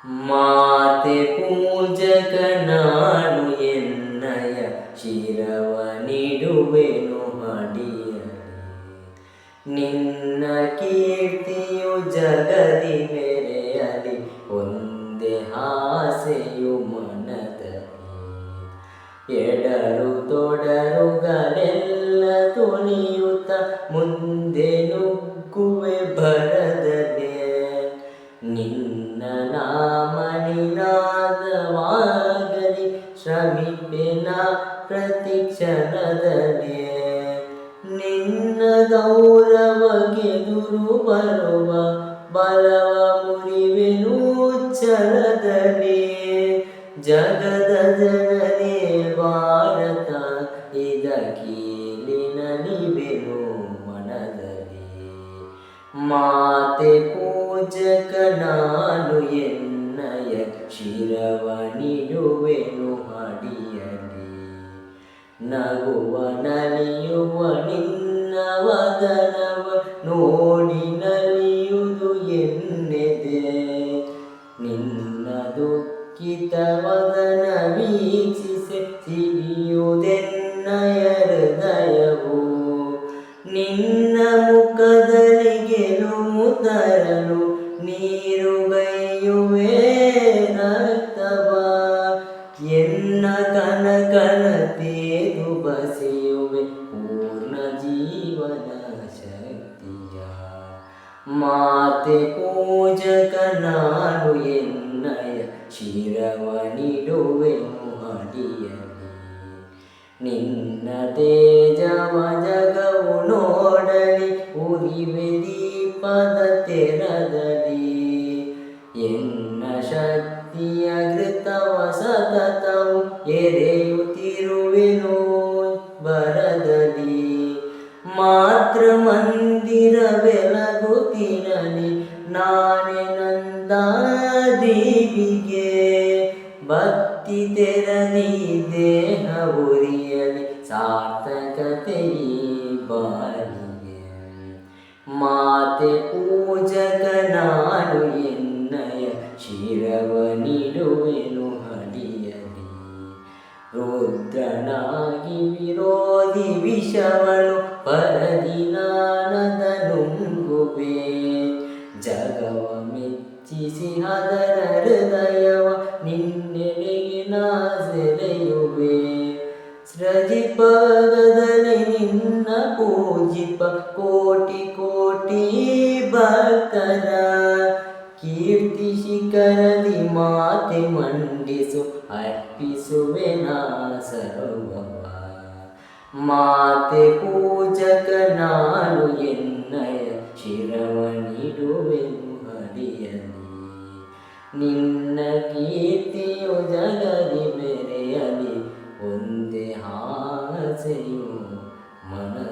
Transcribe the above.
ಮಾತೆ ಪೂಜಕ ನಾನು ಎನ್ನಯ ಶಿರವ ನೀಡುವೆನು ಹಡಿಯಲಿ. ನಿನ್ನ ಕೀರ್ತಿಯು ಜಗದಿ ಮೆರೆಯಲಿ, ಒಂದೇ ಆಸೆಯು ಮನದಲ್ಲಿ. ಎಡರು ತೊಡರುಗಳೆಲ್ಲ ತುಳಿಯುತ್ತ ಮುಂದೆ ನುಗ್ಗುವೆ ಭರದನೆ. ನಿನ್ನ ನಾಮ ನಿನಾದವಾಗಲಿ, ಶ್ರಮಿಪೆನ ಪ್ರತಿ ಕ್ಷಣದಲ್ಲಿ. ನಿನ್ನ ಗೌರವ ಗೆದುರು ಬರುವ ಬಲವ ಮುರಿವೆನು ಛಲದಲ್ಲಿ. ಜಗದ ಜನನೇ ಭಾರತ ಇದ ಕೀಲಿನಲಿವೆನು ಮನದಲ್ಲಿ. ಮಾತೆ ಪೂಜಕ ನಾನು ಎನ್ನಯ ಶಿರವ ನೀಡುವೆನು ಹಡಿಯಲಿ. ನಗುವ ನಲಿಯುವ ನಿನ್ನ ವದನವ ನೋಡಿ ನಲಿಯುವುದು ಎನ್ನೆದೆ. ನಿನ್ನ ದುಃಖಿತ ವದನ ವೀಕ್ಷಿಸಿ ಸಿಡಿಯುವುದೆನ್ನಯ ಹೃದಯವು. ನಿನ್ನ ಮುಖದಲ್ಲಿ ಗೆಲುವು ತರಲು ನೀರುಗೈಯುವೆ ರಕ್ತವ. ಎನ್ನ ಕನಕನ ತೇದು ಬಸೆಯುವೆ ಪೂರ್ಣ ಜೀವನ ಶಕ್ತಿಯ. ಮಾತೆ ಪೂಜಕ ನಾನು ಎನ್ನಯ ಶಿರವ ನೀಡುವೆನು ಹಡಿಯಲಿ. ನಿನ್ನ ತೇಜವ ಜಗವು ನೋಡಲಿ, ಉರಿವೆ ದೀಪದ ತೆರದಲ್ಲಿ. ಎನ್ನ ಶಕ್ತಿಯ ಘೃತವ ಸತತವು ಎರೆಯುತ್ತಿರುವೆನು ಬರದಲ್ಲಿ. ಮಾತೃ ಮಂದಿರ ಬೆಳಗುತ್ತಿರಲಿ, ನಾನೇ ನಂದ ದೀಪಿಗೆ. ಭಕ್ತಿ ತೆರದಿ ದೇಹ ಉರಿಯಲಿ, ಸಾರ್ಥಕತೆ ಈ ಬಾಳಿಗೆ. ಮಾತೆ ಪೂಜಕ ನಾನು ಎನ್ನಯ ಶಿರವ ನೀಡುವೆನು ಹಡಿಯಲಿ. ರುದ್ರನಾಗಿ ವಿರೋಧಿ ವಿಷವನು ಪರದಿ ನಾನದ ನುಂಗುವೆ. ಜಗವ ಮೆಚ್ಚಿಸಿ ಅದರ ಹೃದಯವ ನಿನ್ನೆಡೆಗೆ ನಾ ಸೆಳೆಯುವೆ. ಸೃಜಿಪಗದಲ್ಲಿ ನಿನ್ನ ಪೂಜಿಪ ಕೋಟಿ ಕೋಟಿ ಭಕ್ತರ. ಕೀರ್ತಿ ಶಿಖರದಿ ಮಾತೆ ಮಂಡಿಸು, ಅರ್ಪಿಸುವೆ ನಾ ಸರ್ವವ. ಮಾತೆ ಪೂಜಕ ನಾನು ಎನ್ನಯ ಶಿರವ ನೀಡುವೆನು ಹಡಿಯಲಿ. ನಿನ್ನ ಕೀರ್ತಿಯು ಜಗದಿ ಮೆರೆಯಲಿ, ಒಂದೇ ಆಸೆಯು ಮನ